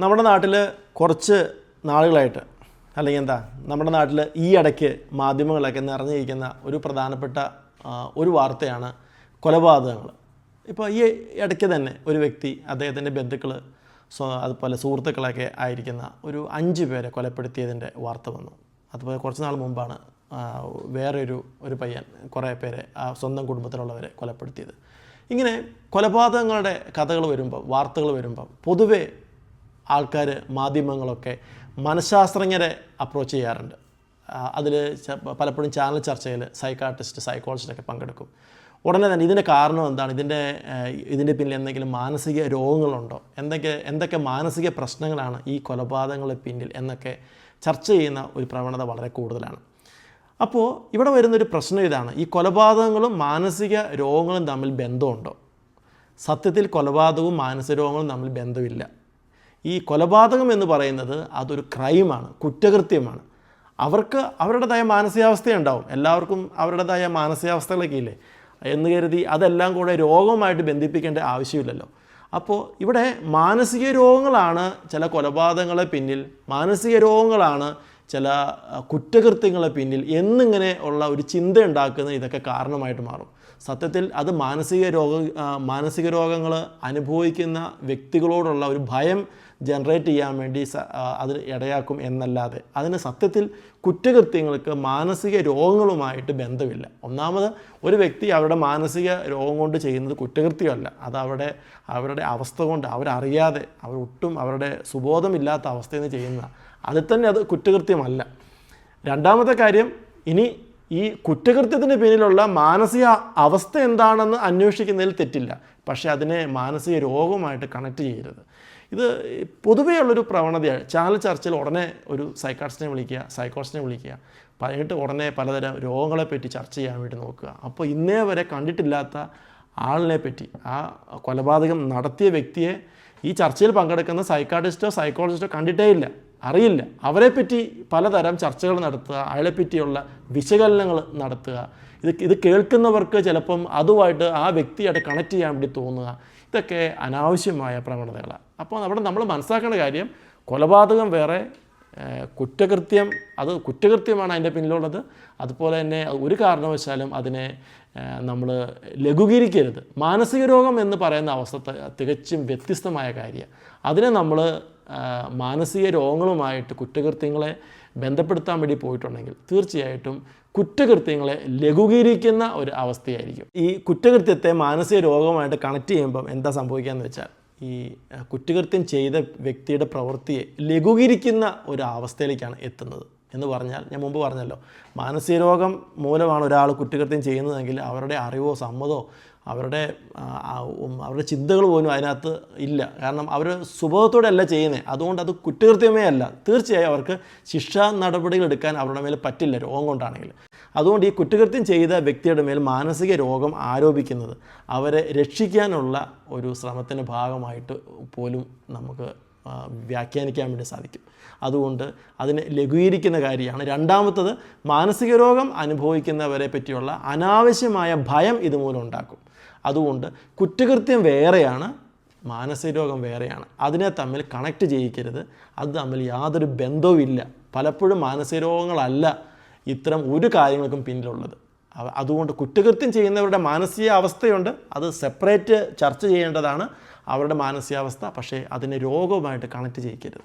നമ്മുടെ നാട്ടിൽ കുറച്ച് നാളുകളായിട്ട് അല്ലെങ്കിൽ നമ്മുടെ നാട്ടിൽ ഈ ഇടയ്ക്ക് മാധ്യമങ്ങളൊക്കെ നിറഞ്ഞിരിക്കുന്ന ഒരു പ്രധാനപ്പെട്ട ഒരു വാർത്തയാണ് കൊലപാതകങ്ങൾ. ഇപ്പോൾ ഈ ഇടയ്ക്ക് തന്നെ ഒരു വ്യക്തി അദ്ദേഹത്തിൻ്റെ ബന്ധുക്കൾ അതുപോലെ സുഹൃത്തുക്കളൊക്കെ ആയിരിക്കുന്ന ഒരു 5 പേരെ കൊലപ്പെടുത്തിയതിൻ്റെ വാർത്ത വന്നു. അതുപോലെ കുറച്ച് നാൾ മുമ്പാണ് വേറെ ഒരു പയ്യൻ കുറേ പേരെ സ്വന്തം കുടുംബത്തിലുള്ളവരെ കൊലപ്പെടുത്തിയത്. ഇങ്ങനെ കൊലപാതകങ്ങളുടെ കഥകൾ വരുമ്പോൾ, വാർത്തകൾ വരുമ്പോൾ പൊതുവെ ആൾക്കാർ, മാധ്യമങ്ങളൊക്കെ മനഃശാസ്ത്രജ്ഞരെ അപ്രോച്ച് ചെയ്യാറുണ്ട്. അതിൽ പലപ്പോഴും ചാനൽ ചർച്ചയിൽ സൈക്കോളജിസ്റ്റൊക്കെ പങ്കെടുക്കും. ഉടനെ തന്നെ ഇതിൻ്റെ കാരണം എന്താണ്, ഇതിൻ്റെ പിന്നിൽ എന്തെങ്കിലും മാനസിക രോഗങ്ങളുണ്ടോ, എന്തൊക്കെ മാനസിക പ്രശ്നങ്ങളാണ് ഈ കൊലപാതകങ്ങളുടെ പിന്നിൽ എന്നൊക്കെ ചർച്ച ചെയ്യുന്ന ഒരു പ്രവണത വളരെ കൂടുതലാണ്. അപ്പോൾ ഇവിടെ വരുന്നൊരു പ്രശ്നം ഇതാണ്, ഈ കൊലപാതകങ്ങളും മാനസിക രോഗങ്ങളും തമ്മിൽ ബന്ധമുണ്ടോ? സത്യത്തിൽ കൊലപാതകവും മാനസിക രോഗങ്ങളും തമ്മിൽ ബന്ധമില്ല. ഈ കൊലപാതകം എന്ന് പറയുന്നത് അതൊരു ക്രൈമാണ്, കുറ്റകൃത്യമാണ്. അവർക്ക് അവരുടേതായ മാനസികാവസ്ഥയുണ്ടാവും, എല്ലാവർക്കും അവരുടേതായ മാനസികാവസ്ഥകളൊക്കെ ഇല്ലേ എന്ന് കരുതി അതെല്ലാം കൂടെ രോഗവുമായിട്ട് ബന്ധിപ്പിക്കേണ്ട ആവശ്യമില്ലല്ലോ. അപ്പോൾ ഇവിടെ മാനസിക രോഗങ്ങളാണ് ചില കൊലപാതകങ്ങളെ പിന്നിൽ, മാനസിക രോഗങ്ങളാണ് ചില കുറ്റകൃത്യങ്ങളെ പിന്നിൽ എന്നിങ്ങനെ ഉള്ള ഒരു ചിന്ത ഉണ്ടാക്കുന്ന ഇതൊക്കെ കാരണമായിട്ട് മാറും. സത്യത്തിൽ അത് മാനസിക രോഗങ്ങൾ അനുഭവിക്കുന്ന വ്യക്തികളോടുള്ള ഒരു ഭയം ജനറേറ്റ് ചെയ്യാൻ വേണ്ടി അത് ഇടയാക്കും എന്നല്ലാതെ അതിന് സത്യത്തിൽ കുറ്റകൃത്യങ്ങൾക്ക് മാനസിക രോഗങ്ങളുമായിട്ട് ബന്ധമില്ല. ഒന്നാമത് ഒരു വ്യക്തി അവരുടെ മാനസിക രോഗം കൊണ്ട് ചെയ്യുന്നത് കുറ്റകൃത്യമല്ല, അത് അവരുടെ അവസ്ഥ കൊണ്ട് അവരറിയാതെ അവരൊട്ടും അവരുടെ സുബോധമില്ലാത്ത അവസ്ഥയിൽ നിന്ന് ചെയ്യുന്ന അതിൽ തന്നെ അത് കുറ്റകൃത്യമല്ല. രണ്ടാമത്തെ കാര്യം, ഇനി ഈ കുറ്റകൃത്യത്തിന് പിന്നിലുള്ള മാനസിക അവസ്ഥ എന്താണെന്ന് അന്വേഷിക്കുന്നതിൽ തെറ്റില്ല, പക്ഷേ അതിനെ മാനസിക രോഗവുമായിട്ട് കണക്ട് ചെയ്യരുത്. ഇത് പൊതുവെയുള്ളൊരു പ്രവണതയാണ്. ചാനൽ ചർച്ചയിൽ ഉടനെ ഒരു സൈക്കോളജിസ്റ്റിനെ വിളിക്കുക, പറഞ്ഞിട്ട് ഉടനെ പലതരം രോഗങ്ങളെപ്പറ്റി ചർച്ച ചെയ്യാൻ വേണ്ടി നോക്കുക. അപ്പോൾ ഇന്നേ വരെ കണ്ടിട്ടില്ലാത്ത ആളിനെ പറ്റി, ആ കൊലപാതകം നടത്തിയ വ്യക്തിയെ ഈ ചർച്ചയിൽ പങ്കെടുക്കുന്ന സൈക്കോളജിസ്റ്റോ കണ്ടിട്ടേ ഇല്ല, അറിയില്ല. അവരെപ്പറ്റി പലതരം ചർച്ചകൾ നടത്തുക, അയാളെപ്പറ്റിയുള്ള വിശകലനങ്ങൾ നടത്തുക. ഇത് കേൾക്കുന്നവർക്ക് ചിലപ്പം അതുമായിട്ട് ആ വ്യക്തിയായിട്ട് കണക്ട് ചെയ്യാൻ വേണ്ടി തോന്നുക. ഇതൊക്കെ അനാവശ്യമായ പ്രവണതകളാണ്. അപ്പോൾ നമ്മൾ മനസ്സിലാക്കേണ്ട കാര്യം, കൊലപാതകം വേറെ, അത് കുറ്റകൃത്യമാണ് അതിൻ്റെ പിന്നിലുള്ളത്. അതുപോലെ തന്നെ ഒരു കാരണവശാലും അതിനെ നമ്മൾ ലഘൂകരിക്കരുത്. മാനസിക രോഗം എന്ന് പറയുന്ന അവസ്ഥ തികച്ചും വ്യത്യസ്തമായ കാര്യമാണ്. അതിനെ നമ്മൾ മാനസിക രോഗങ്ങളുമായിട്ട് കുറ്റകൃത്യങ്ങളെ ബന്ധപ്പെടുത്താൻ വേണ്ടി പോയിട്ടുണ്ടെങ്കിൽ തീർച്ചയായിട്ടും കുറ്റകൃത്യങ്ങളെ ലഘൂകരിക്കുന്ന ഒരു അവസ്ഥയായിരിക്കും. ഈ കുറ്റകൃത്യത്തെ മാനസിക രോഗമായിട്ട് കണക്ട് ചെയ്യുമ്പം എന്താ സംഭവിക്കുകയെന്ന് വെച്ചാൽ, ഈ കുറ്റകൃത്യം ചെയ്ത വ്യക്തിയുടെ പ്രവൃത്തിയെ ലഘൂകരിക്കുന്ന ഒരു അവസ്ഥയിലേക്കാണ് എത്തുന്നത്. എന്ന് പറഞ്ഞാൽ, ഞാൻ മുമ്പ് പറഞ്ഞല്ലോ, മാനസിക രോഗം മൂലമാണ് ഒരാൾ കുറ്റകൃത്യം ചെയ്യുന്നതെങ്കിൽ അവരുടെ അറിവോ സമ്മതമോ അവരുടെ ചിന്തകൾ പോലും അതിനകത്ത് ഇല്ല. കാരണം അവർ സുബോധത്തോടെ അല്ല ചെയ്യുന്നത്, അതുകൊണ്ട് അത് കുറ്റകൃത്യമേ അല്ല. തീർച്ചയായും അവർക്ക് ശിക്ഷാ നടപടികൾ എടുക്കാൻ അവരുടെ മേൽ പറ്റില്ല, രോഗം കൊണ്ടാണെങ്കിൽ. അതുകൊണ്ട് ഈ കുറ്റകൃത്യം ചെയ്ത വ്യക്തിയുടെ മേൽ മാനസിക രോഗം ആരോപിക്കുന്നത് അവരെ രക്ഷിക്കാനുള്ള ഒരു ശ്രമത്തിൻ്റെ ഭാഗമായിട്ട് പോലും നമുക്ക് വ്യാഖ്യാനിക്കാൻ വേണ്ടി സാധിക്കും. അതുകൊണ്ട് അതിനെ ലഘൂകരിക്കുന്ന കാര്യമാണ്. രണ്ടാമത്തത്, മാനസിക രോഗം അനുഭവിക്കുന്നവരെ പറ്റിയുള്ള അനാവശ്യമായ ഭയം ഇതുമൂലം ഉണ്ടാക്കും. അതുകൊണ്ട് കുറ്റകൃത്യം വേറെയാണ്, മാനസിക രോഗം വേറെയാണ്. അതിനെ തമ്മിൽ കണക്ട് ചെയ്യിക്കരുത്. അത് തമ്മിൽ യാതൊരു ബന്ധവുമില്ല. പലപ്പോഴും മാനസിക രോഗങ്ങളല്ല ഇത്തരം ഒരു കാര്യങ്ങൾക്കും പിന്നിലുള്ളത്. അതുകൊണ്ട് കുറ്റകൃത്യം ചെയ്യുന്നവരുടെ മാനസിക അവസ്ഥയുണ്ട്, അത് സെപ്പറേറ്റ് ചർച്ച ചെയ്യേണ്ടതാണ് അവരുടെ മാനസികാവസ്ഥ. പക്ഷേ അതിനെ രോഗവുമായിട്ട് കണക്ട് ചെയ്യിക്കരുത്.